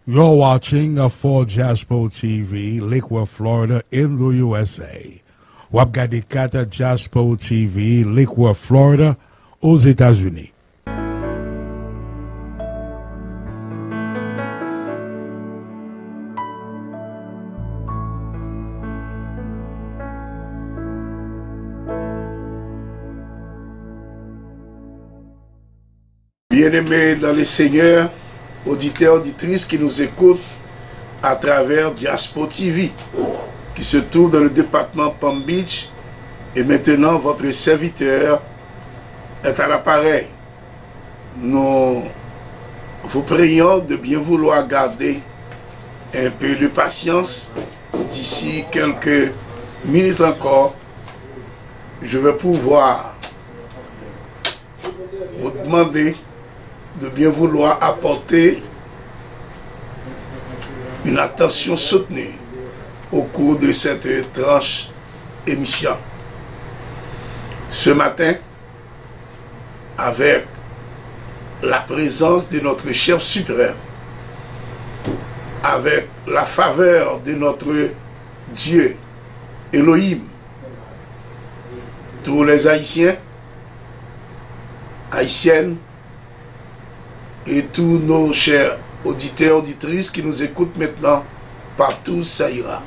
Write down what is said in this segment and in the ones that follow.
You're watching for Jaspo TV, Lakewood, Florida, in the USA. Wap gade kata Jaspo TV, Lakewood, Florida, aux États-Unis. Bien-aimés dans les Seigneurs, auditeurs, auditrices qui nous écoutent à travers Jaspo TV, qui se trouve dans le département Palm Beach, et maintenant votre serviteur est à l'appareil. Nous vous prions de bien vouloir garder un peu de patience. D'ici quelques minutes encore, je vais pouvoir vous demander de bien vouloir apporter une attention soutenue au cours de cette tranche émission. Ce matin, avec la présence de notre chef suprême, avec la faveur de notre Dieu, Elohim, tous les Haïtiens, Haïtiennes, et tous nos chers auditeurs, auditrices qui nous écoutent maintenant, partout ça ira.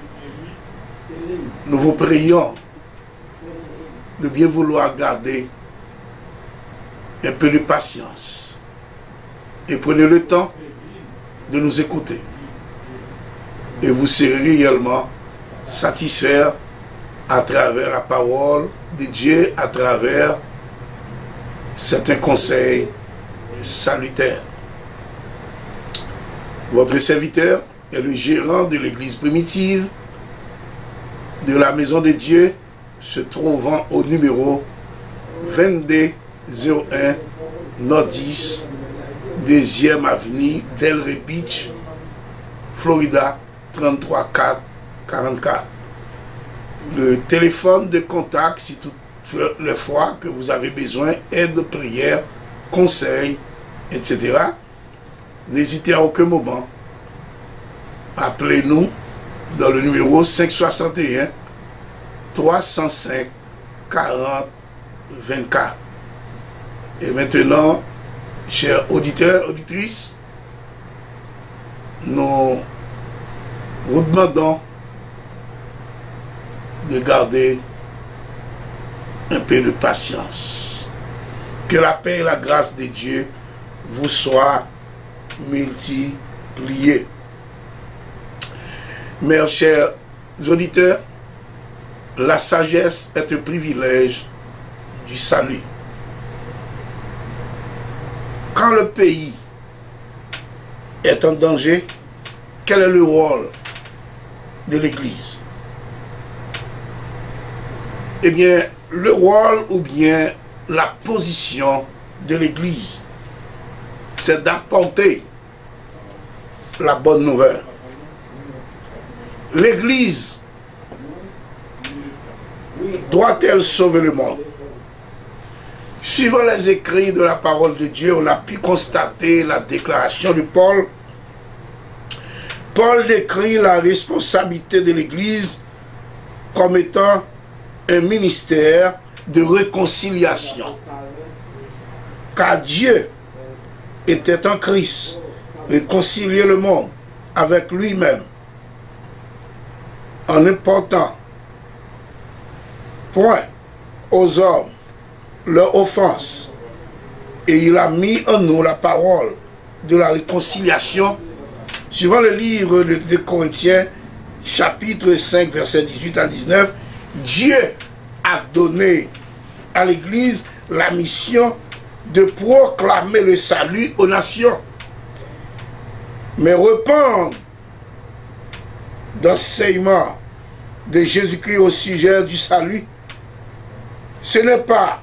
Nous vous prions de bien vouloir garder un peu de patience et prenez le temps de nous écouter. Et vous serez réellement satisfaits à travers la parole de Dieu, à travers certains conseils salutaire. Votre serviteur est le gérant de l'église primitive de la maison de Dieu, se trouvant au numéro 2201 Nord-10 2e avenue Delray Beach, Florida 33444. Le téléphone de contact, si toutes les fois que vous avez besoin aide, prière, conseils, etc. N'hésitez à aucun moment. Appelez-nous dans le numéro 561 305 40 24. Et maintenant, chers auditeurs, auditrices, nous vous demandons de garder un peu de patience. Que la paix et la grâce de Dieu vous soient multipliées. Mes chers auditeurs, la sagesse est un privilège du salut. Quand le pays est en danger, quel est le rôle de l'Église? Eh bien, le rôle ou bien la position de l'Église, c'est d'apporter la bonne nouvelle. L'Église doit-elle sauver le monde? Suivant les écrits de la parole de Dieu, on a pu constater la déclaration de Paul. Paul décrit la responsabilité de l'Église comme étant un ministère de réconciliation. Car Dieu était en Christ, réconcilier le monde avec lui-même en important point aux hommes leur offense, et il a mis en nous la parole de la réconciliation. Suivant le livre de Corinthiens chapitre 5 verset 18 à 19, Dieu a donné à l'Église la mission de proclamer le salut aux nations. Mais répandre d'enseignement de Jésus-Christ au sujet du salut, ce n'est pas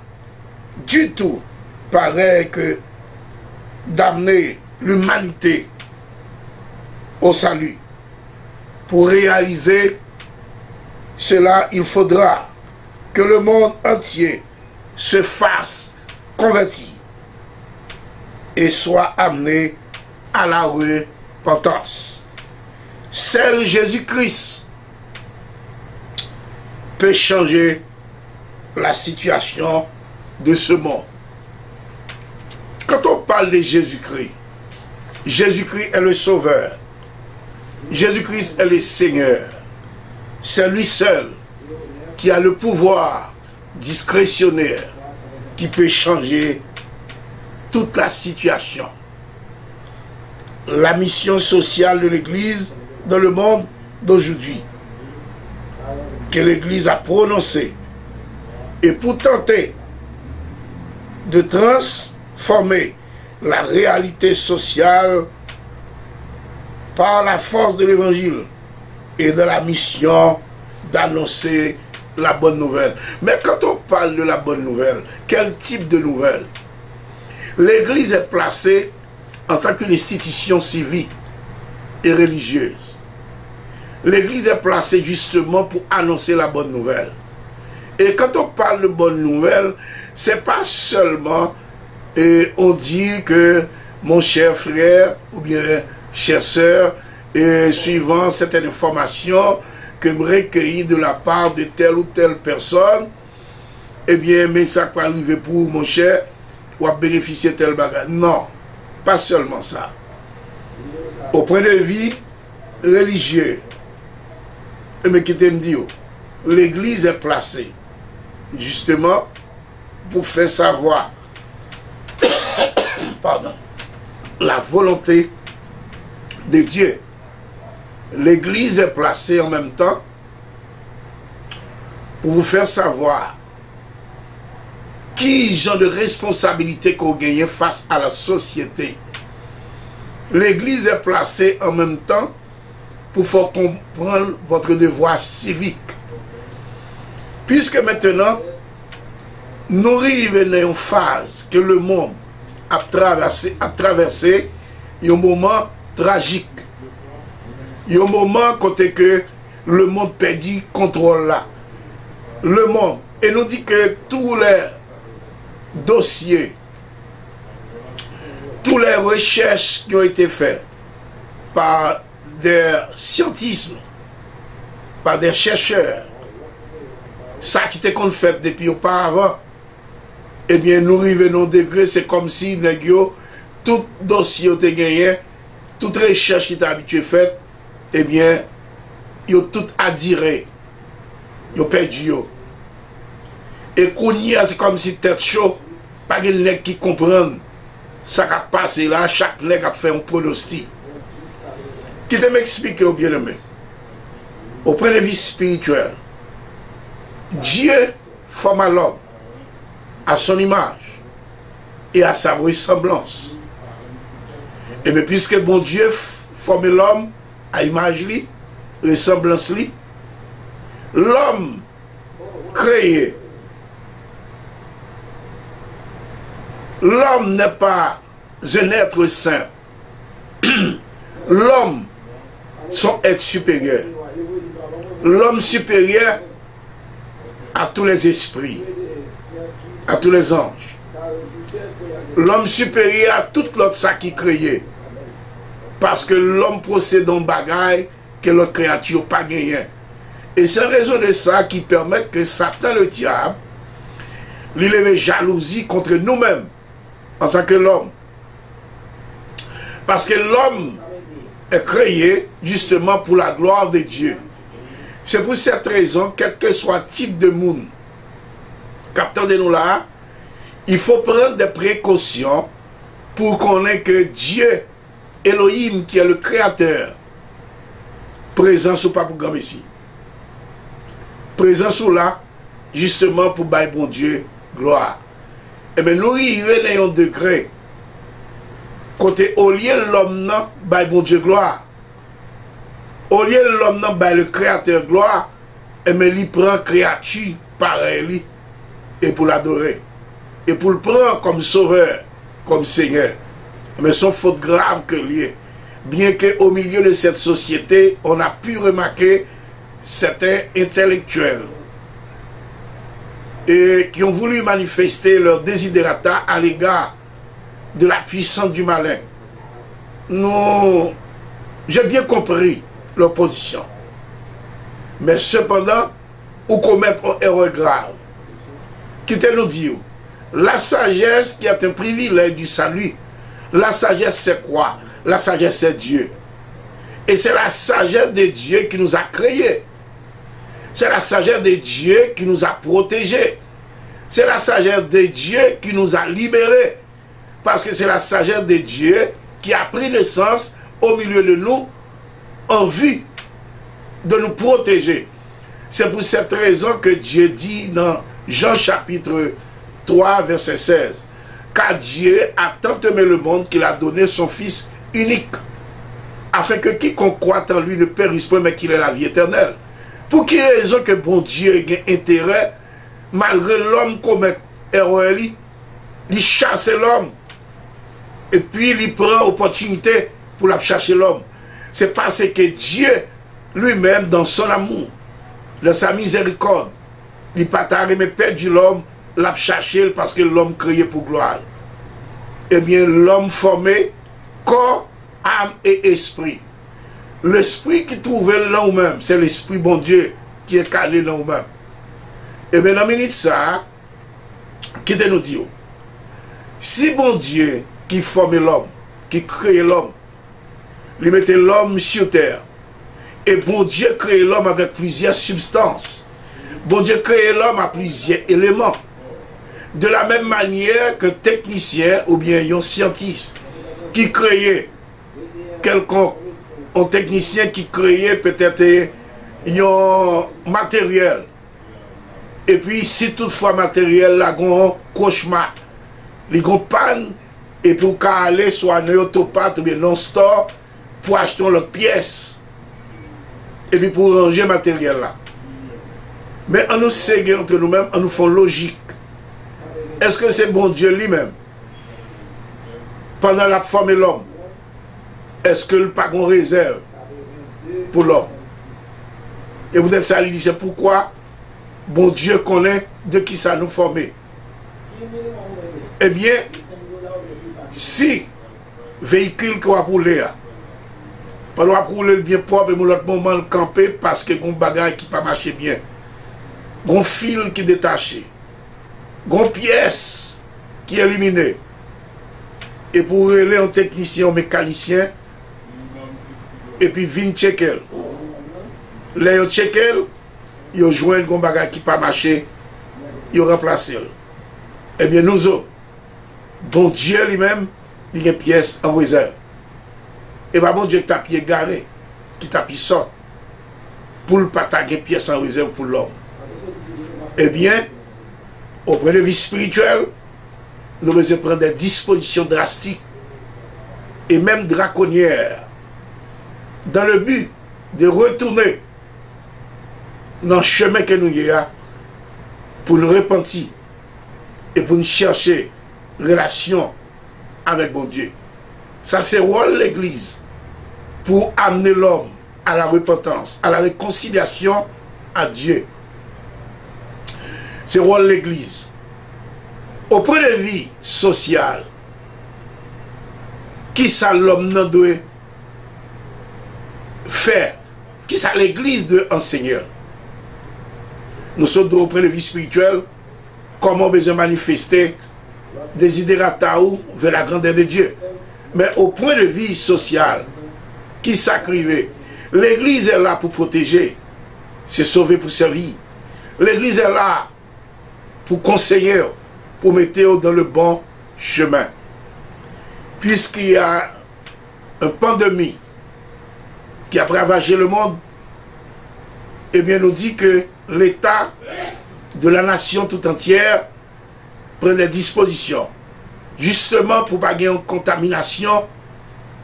du tout pareil que d'amener l'humanité au salut. Pour réaliser cela, il faudra que le monde entier se fasse convertir et soit amené à la repentance. Seul Jésus-Christ peut changer la situation de ce monde. Quand on parle de Jésus-Christ, Jésus-Christ est le Sauveur. Jésus-Christ est le Seigneur. C'est lui seul qui a le pouvoir discrétionnaire qui peut changer toute la situation. La mission sociale de l'Église dans le monde d'aujourd'hui, que l'Église a prononcée, et pour tenter de transformer la réalité sociale par la force de l'Évangile et de la mission d'annoncer la bonne nouvelle. Mais quand on parle de la bonne nouvelle, quel type de nouvelle? L'Église est placée en tant qu'une institution civique et religieuse. L'Église est placée justement pour annoncer la bonne nouvelle. Et quand on parle de bonne nouvelle, c'est pas seulement on dit que mon cher frère ou bien chère sœur, suivant certaines informations que me recueillis de la part de telle ou telle personne, eh bien, mais ça peut arriver pour mon cher, ou à bénéficier de tel bagage. Non, pas seulement ça. Au point de vue religieux, mais qui t'aime dire, l'Église est placée justement pour faire savoir pardon, la volonté de Dieu. L'Église est placée en même temps pour vous faire savoir qui genre de responsabilité qu'on gagne face à la société. L'Église est placée en même temps pour faire comprendre votre devoir civique. Puisque maintenant, nous arrivons dans une phase que le monde a traversé un moment tragique. Il y a un moment côté que le monde perdit contrôle là. Le monde. Et nous dit que tous les dossiers, toutes les recherches qui ont été faites par des scientifiques, par des chercheurs, ça qui était qu'on fait depuis auparavant, eh bien nous arrivons au degré, c'est comme si tout dossier a été gagné, toute recherche qui était habituée faite, eh bien, ils ont tout adhéré. Ils ont perdu. Et qu'on y a, c'est comme si tête chaud, pas de nègre qui comprennent ça qui a passé là, chaque nègre a fait un pronostic. Qui te m'explique au bien-aimé, au point de vue spirituel, Dieu forma l'homme à son image et à sa ressemblance. Et mais puisque bon Dieu forme l'homme à image li, ressemblance li, l'homme créé, l'homme n'est pas un être simple. L'homme, son être supérieur. L'homme supérieur à tous les esprits, à tous les anges. L'homme supérieur à toute l'autre ça qui créé. Parce que l'homme procède en bagaille que l'autre créature n'a pas gagné. Et c'est en raison de ça qui permet que Satan, le diable, lui lève jalousie contre nous-mêmes en tant que l'homme. Parce que l'homme est créé justement pour la gloire de Dieu. C'est pour cette raison, quel que soit le type de monde, capteur de nous là, il faut prendre des précautions pour connaître que Dieu, Elohim, qui est le créateur, présent sous pas pour grand Messie. Présent sous là, justement pour bailler bon Dieu, gloire. Et bien nous arrivons à un degré, côté au lieu de l'homme, bailler bon Dieu, gloire. Au lieu de l'homme, bailler le créateur, gloire, et bien il prend créature pareil, et pour l'adorer. Et pour le prendre comme sauveur, comme Seigneur. Mais son faute grave que lié. Bien qu'au milieu de cette société, on a pu remarquer certains intellectuels et qui ont voulu manifester leur désidérata à l'égard de la puissance du malin. Nous J'ai bien compris leur position. Mais cependant, ou commettre une erreur grave. Qui te nous dit, la sagesse qui est un privilège du salut. La sagesse c'est quoi? La sagesse c'est Dieu. Et c'est la sagesse de Dieu qui nous a créés. C'est la sagesse de Dieu qui nous a protégés. C'est la sagesse de Dieu qui nous a libérés. Parce que c'est la sagesse de Dieu qui a pris naissance au milieu de nous en vue de nous protéger. C'est pour cette raison que Dieu dit dans Jean chapitre 3 verset 16, car Dieu a tant aimé le monde qu'il a donné son Fils unique, afin que quiconque croit en lui ne périsse pas, mais qu'il ait la vie éternelle. Pour qu'il y ait raison que bon Dieu ait intérêt, malgré l'homme commet erreur, il chasse l'homme, et puis il prend opportunité pour la chercher l'homme. C'est parce que Dieu lui-même, dans son amour, dans sa miséricorde, il pas mais perdu l'homme, l'a cherché parce que l'homme créé pour gloire. Eh bien, l'homme formé, corps, âme et esprit. L'esprit qui trouvait là nous-mêmes, c'est l'esprit bon Dieu qui est calé là nous-mêmes. Et bien, dans la minute ça, qui te nous dit, si bon Dieu qui formait l'homme, qui créait l'homme, il mettait l'homme sur terre, et bon Dieu créait l'homme avec plusieurs substances. Bon Dieu créait l'homme à plusieurs éléments. De la même manière que technicien ou bien un scientiste qui créait quelqu'un, un technicien qui créait peut-être un matériel. Et puis si toutefois matériel là un cauchemar, les gros panne et pour aller soit un autopathe ou bien non store pour acheter l'autre pièce. Et puis pour ranger matériel là. Mais on nous sait entre nous-mêmes, on nous fait logique. Est-ce que c'est bon Dieu lui-même, pendant la forme de l'homme, est-ce que le pas qu'on réserve pour l'homme? Et vous êtes ça, il dit, c'est pourquoi bon Dieu connaît de qui ça nous formé. Eh bien, si véhicule qu'on va rouler, on va rouler bien propre et l'autre moment le camper parce que mon bagage qui pas marché bien, un fil qui est détaché, une pièce qui est éliminée, et pour aller un technicien, un mécanicien, et puis vient checker. Là, ils checker, ils joignent un bagage qui pas marché, ils remplacent. Eh bien, nous autres, bon Dieu lui-même, il y a une pièce en réserve. Et bien, bon Dieu, qui t'a pied garé, qui t'a pied sort, pour ne pas taguer pièce en réserve pour l'homme. Eh bien, au point de vue spirituel, nous devons prendre des dispositions drastiques et même draconnières dans le but de retourner dans le chemin que nous y a pour nous repentir et pour nous chercher relation avec bon Dieu. Ça, c'est le rôle de l'Église pour amener l'homme à la repentance, à la réconciliation à Dieu. C'est le rôle de l'Église. Au point de vue social, qui ça l'homme doit faire? Qui ça l'Église doit enseigner? Nous sommes au point de vue spirituel, comment on besoin manifester des idérata vers la grandeur de Dieu. Mais au point de vue social, qui s'acrivait? L'Église est là pour protéger, c'est sauver pour servir. L'Église est là pour conseiller, pour mettre dans le bon chemin. Puisqu'il y a une pandémie qui a ravagé le monde, eh bien, nous dit que l'État de la nation tout entière prend des dispositions, justement pour ne pas avoir une contamination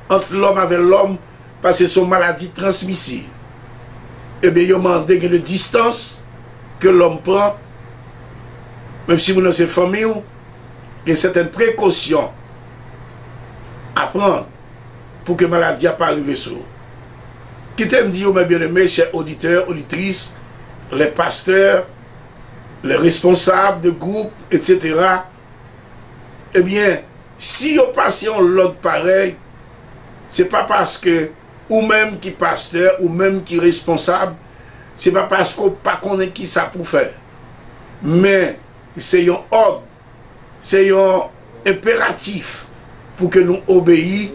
entre l'homme avec l'homme, parce que c'est une maladie transmissible. Eh bien, il y a une distance que l'homme prend, même si vous dans ces familles, il y a certaines précautions à prendre pour que la maladie n'a pas arrivé sur vous. Qui t'aime dire, mes bien-aimés, chers auditeurs, auditrices, les pasteurs, les responsables de groupes, etc. Eh bien, si on passe en l'autre pareil, ce n'est pas parce que ou même qui pasteur, ou même qui responsable, c'est pas parce qu'on pas connaît qui ça pour faire. Mais c'est un ordre, c'est un impératif pour que nous obéissions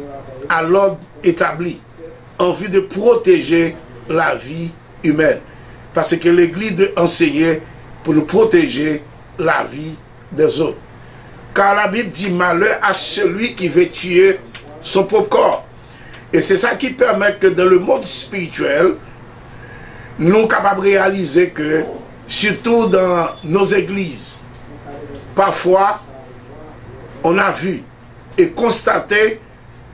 à l'ordre établi en vue de protéger la vie humaine. Parce que l'Église doit enseigner pour nous protéger la vie des autres. Car la Bible dit malheur à celui qui veut tuer son propre corps. Et c'est ça qui permet que dans le monde spirituel, nous sommes capables de réaliser que, surtout dans nos églises, parfois, on a vu et constaté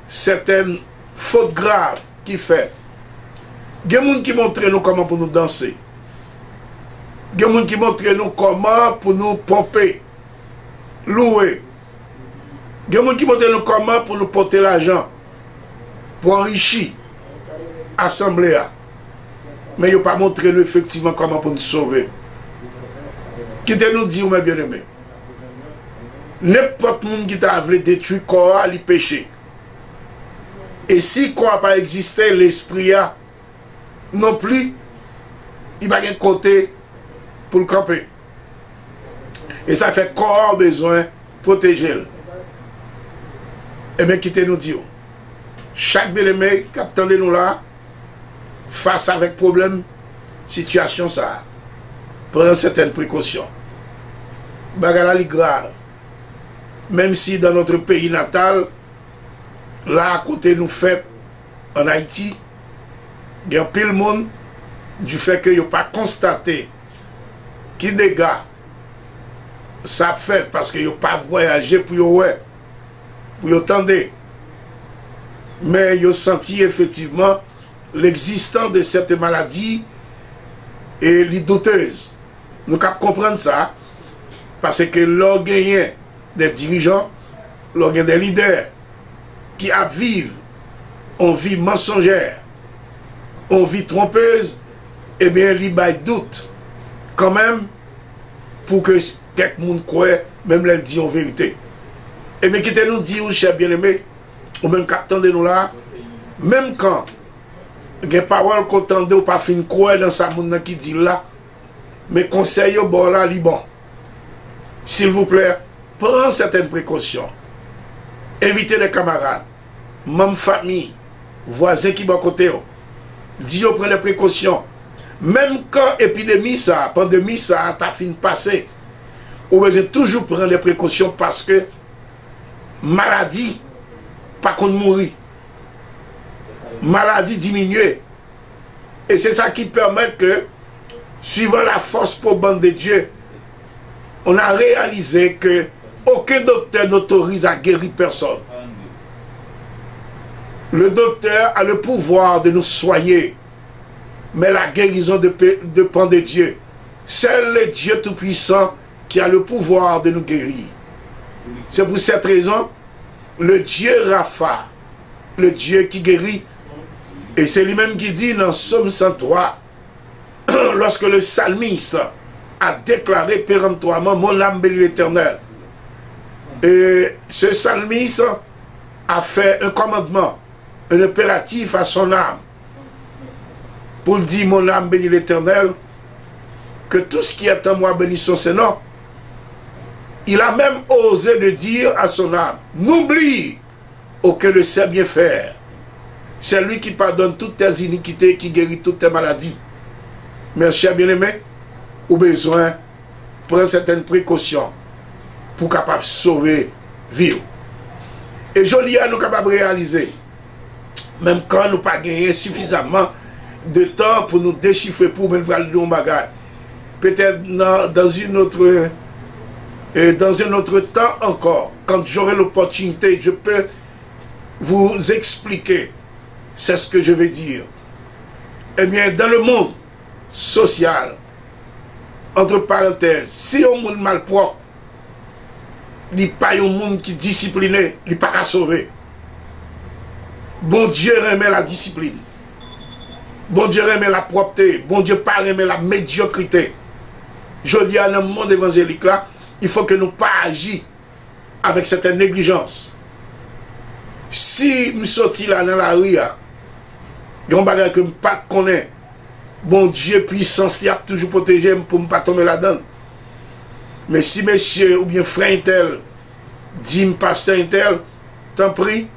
certaines fautes graves qui fait. Il y a des gens qui montrent nous comment pour nous danser. Il y a des gens qui montrent nous comment pour nous pomper, louer. Il y a des gens qui montrent nous comment pour nous porter l'argent, pour enrichir l'assemblée. Mais ils n'ont pas montré nous effectivement comment pour nous sauver. Qui te nous dit, mes bien-aimés, n'importe qui qui t'a voulu détruire le corps, il péché. Et si le corps n'a pas existé, l'esprit non plus, il va y avoir un côté pour le camper. Et ça fait corps besoin de protéger. Et bien, qui te nous dit, chaque bien-aimé qui attendait nous là, face avec problème, situation ça, prend certaines précautions. Bagala est grave. Même si dans notre pays natal, là à côté nous fait en Haïti, il y a pile monde du fait que n'y a pas constaté qui dégâts ça fait parce que n'y a pas voyagé pour y attendre. Mais ils ont senti effectivement l'existence de cette maladie et les douteuses. Nous pouvons comprendre ça parce que l'organe des dirigeants, l'organe des leaders qui vivent en vie mensongère, en vie trompeuse, eh bien, il y a doute quand même pour que quelqu'un croit, même les dit en vérité. Et bien, qui te nous dit, cher bien-aimé, ou même captain de nous là, même quand il y a des paroles qu'on entend ou pas fin croire dans sa monde qui dit là, mais conseil au bord là, bon. S'il vous plaît, prenez certaines précautions. Invitez les camarades, même famille, voisins qui sont à côté. Dis prenez des précautions. Même quand épidémie ça, pandémie ça, ta fin passé, vous devez toujours prendre des précautions parce que maladie, pas qu'on mourit. Maladie diminuée. Et c'est ça qui permet que, suivant la force probante de Dieu, on a réalisé que aucun docteur n'autorise à guérir personne. Le docteur a le pouvoir de nous soigner, mais la guérison dépend de Dieu. Seul le Dieu Tout-Puissant qui a le pouvoir de nous guérir. C'est pour cette raison, le Dieu Rapha, le Dieu qui guérit, et c'est lui-même qui dit dans Psaume 103, lorsque le psalmiste a déclaré péremptoirement, mon âme bénit l'Éternel. Et ce psalmiste a fait un commandement, un impératif à son âme, pour dire, mon âme bénit l'Éternel, que tout ce qui est en moi bénit son Seigneur. Il a même osé de dire à son âme, n'oublie aucun de ses bienfaits. C'est lui qui pardonne toutes tes iniquités, qui guérit toutes tes maladies. Mes chers bien-aimés, au besoin, prendre certaines précautions pour capable sauver vie. Et joli à nous capables de réaliser, même quand nous pas gagné suffisamment de temps pour nous déchiffrer, pour même parler de nos bagages. Peut-être dans un autre temps encore, quand j'aurai l'opportunité, je peux vous expliquer, c'est ce que je vais dire. Eh bien, dans le monde social, entre parenthèses, si on monde malpropre, il n'y a pas un monde qui est discipliné, il n'y a pas qu'à sauver. Bon Dieu remet la discipline. Bon Dieu remet la propreté. Bon Dieu pas remet la médiocrité. Je dis à un monde évangélique là, il faut que nous pas agir avec cette négligence. Si nous sortis là dans la rue, Il y a un bagage que je ne connais pas. Bon Dieu, puissance, il a toujours protégé pour ne pas tomber là-dedans. Mais si monsieur ou bien frère tel, dit pasteur tel, t'en prie,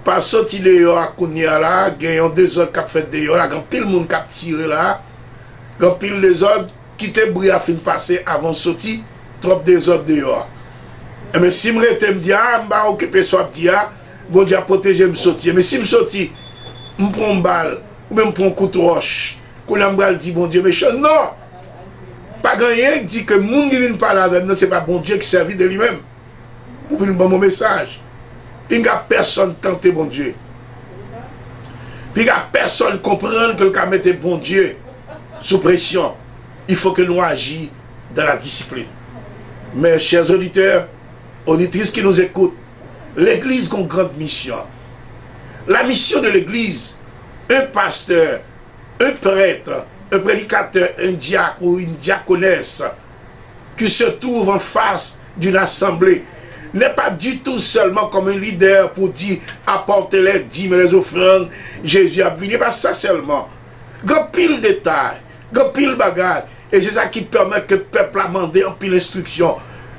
pas sorti dehors à Kounia là, gagnant 2 autres qui fait dehors là, quand pile le monde qui a tiré là, quand pile les autres qui te brillent à fin de passer avant de sortir, trop des autres dehors. Mais si je me dis, ah, je vais occuper soit dit, ah, bon Dieu a protégé me sortir. Mais si je sortis, je prends une balle, ou même je prends un coup de roche, qu'on a dit, bon Dieu, méchant, non! Pas gagné, dit que le monde qui vient parler avec nous, ce n'est pas bon Dieu qui servit de lui-même. Pour venir bon mon message. Il n'y a personne tenté bon Dieu. Il n'y a personne comprendre que le cas mette bon Dieu sous pression. Il faut que nous agissions dans la discipline. Mes chers auditeurs, auditrices qui nous écoutent, l'Église a une grande mission. La mission de l'Église, un pasteur, un prêtre, un prédicateur, un diacre ou une diaconesse qui se trouve en face d'une assemblée n'est pas du tout seulement comme un leader pour dire apportez les dîmes et les offrandes, Jésus a venu, pas ça seulement. Grand pile de détails, grand pile bagage, et c'est ça qui permet que le peuple a demandé en pile instruction,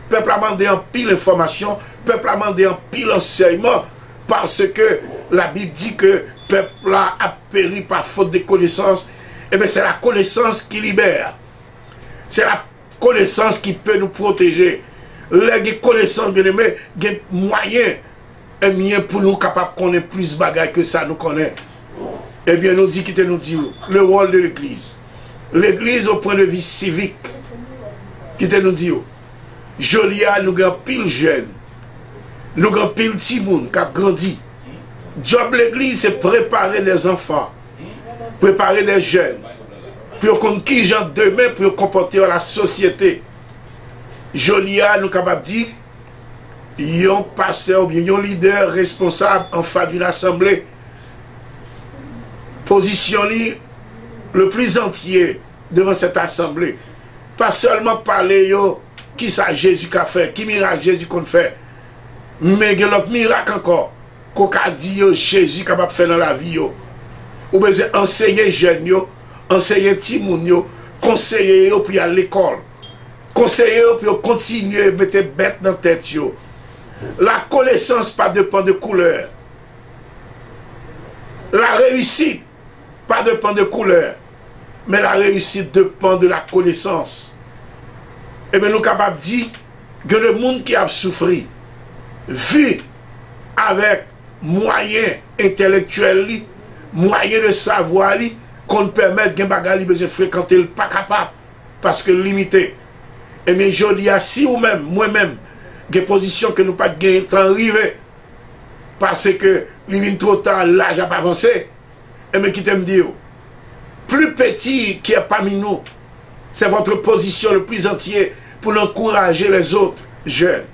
le peuple a demandé en pile information, le peuple a demandé en pile enseignement, parce que la Bible dit que le peuple a péri par faute de connaissance. Et bien c'est la connaissance qui libère. C'est la connaissance qui peut nous protéger. Les connaissances, bien aimés, des moyens et mieux pour nous capables de connaître plus de bagages que ça nous connaît. Eh bien, nous dit qui nous dit le rôle de l'Église. L'Église au point de vue civique, qui nous dit Jolia, nous avons pile jeunes, nous avons pile timoun qui a grandi. Job l'Église, c'est préparer des enfants, préparer des jeunes, pour qu'on qui gens demain pour comporter la société. Jolia, nous capables de dire, il y a un pasteur ou bien un leader responsable en face d'une assemblée, positionner le plus entier devant cette assemblée. Pas seulement parler yo, qui ça Jésus qu'a fait, qui miracle Jésus qu'on fait, mais il y a l'autre miracle encore, qu'on a dit Jésus capable de faire dans la vie. Yo. Ou bien enseigner jeunes, yo, enseigner timoun, yo, conseiller yo, puis à l'école. Conseiller yo, puis continuer à mettre bête dans la tête. Yo. La connaissance pas dépend de couleur. La réussite pas dépend de couleur. Mais la réussite dépend de la connaissance. Et bien nous sommes capables de dire que le monde qui a souffert vit avec moyens intellectuels, moyens de savoir, qu'on permet de gagner besoin de fréquenter le pas capable parce que limité. Et bien je dis à si ou même, moi-même, des positions que nous pas gagner temps arrivé parce que l'ivine trop tard, l'âge a pas avancé. Et bien qui t'aime dire, plus petit qui est parmi nous, c'est votre position le plus entier pour encourager les autres jeunes.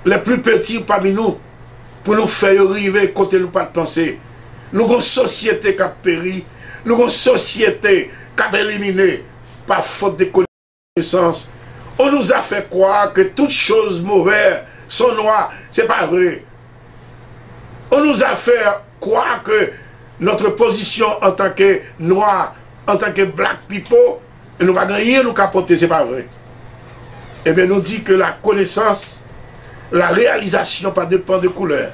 Les plus petits parmi nous, pour nous faire arriver côté nous pas de penser. Nous avons une société qui a péri, nous avons une société qui a éliminé par faute de connaissances. On nous a fait croire que toutes choses mauvaises sont noires. Ce n'est pas vrai. On nous a fait croire que notre position en tant que noir, en tant que black people, nous ne rien nous capoter, ce n'est pas vrai. Eh bien, nous dit que la connaissance, la réalisation, pas dépend de couleur,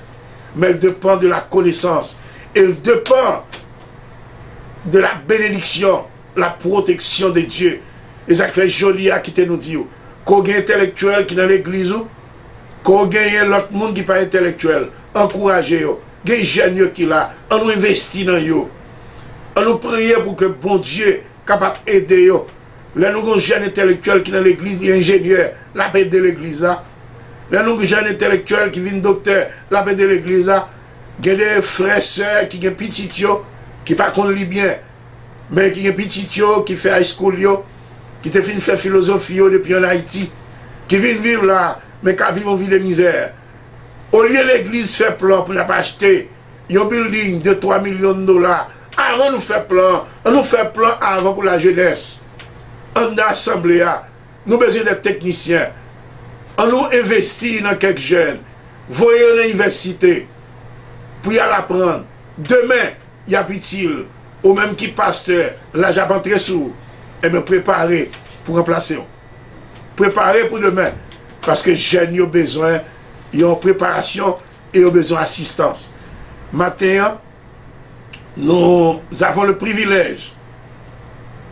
mais elle dépend de la connaissance. Elle dépend de la bénédiction, la protection de Dieu. Et ça fait joli à quitter nous dire qu'on y a intellectuel qui dans l'église, qu'on y a l'autre monde qui n'est pas intellectuel, encouragez-vous. Il y a des jeunes qui là, on nous investit dans eux. On nous prie pour que bon Dieu soit capable d'aider eux. Là, nous avons des jeunes intellectuels qui sont dans l'église, des ingénieurs, la paix de l'église. Là, nous avons des jeunes intellectuels qui viennent docteur, la paix de l'église. Il y a des frères et sœurs qui ont des petits qui ne pas connaissent bien, mais qui ont des petits qui font high school, qui te viennent faire philosophie depuis en Haïti, qui viennent vivre là, mais qui vivent en vie de misère. Au lieu de l'église fait plan pour ne pas acheter un building de 3 millions de dollars, avant nous faire plan, on nous fait plan avant pour la jeunesse. On a assemblée, nous avons besoin de techniciens. On nous investit dans quelques jeunes. Voyez l'université pour y aller apprendre. Demain, y a utile, ou même qui pasteur, là j'ai entré sous, et me préparer pour remplacer. Préparer pour demain. Parce que jeunes ont besoin, ils ont préparation et ont besoin d'assistance. Maintenant, nous avons le privilège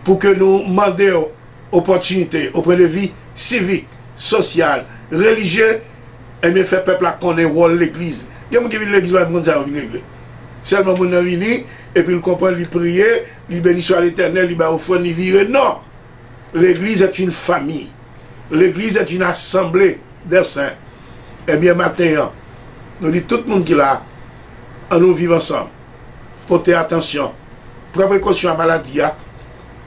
pour que nous demandions opportunité au point de vue civique, social, religieux, et bien faire peuple à connaître l'église. Il y a des gens qui viennent à l'église, ils l'église. Seulement, ils viennent et puis ils comprennent, ils prient, ils bénissent à l'éternel, ils offrent, ils vivent. Non! L'église est une famille. L'église est une assemblée des saints. Eh bien, maintenant, nous disons tout le monde qui est là, nous vivons ensemble. Portez attention. Prenez précaution à la maladie.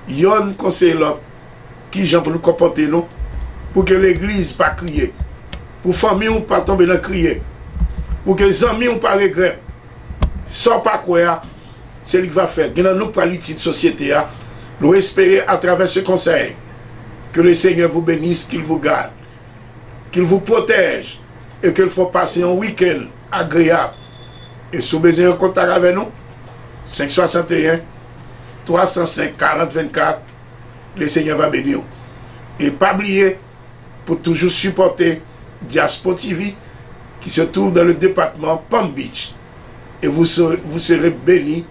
Il y a un conseil l'autre qui j'en pour nous comporter nous pour que l'église pas crier. Pour que la famille ne pas tomber dans crier. Pour que les amis ne pas regretter. Sans pas quoi, c'est ce qu'il va faire. Dans nos politiques de société, nous espérons à travers ce conseil que le Seigneur vous bénisse, qu'il vous garde, qu'il vous protège et qu'il faut passer un week-end agréable. Et si vous avez besoin de contact avec nous, 561 305 40 24, le Seigneur va bénir. Et pas oublier, pour toujours supporter Diaspora TV, qui se trouve dans le département Palm Beach. Et vous serez bénis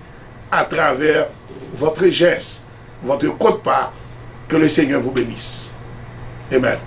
à travers votre geste, votre quote-part. Que le Seigneur vous bénisse. Amen.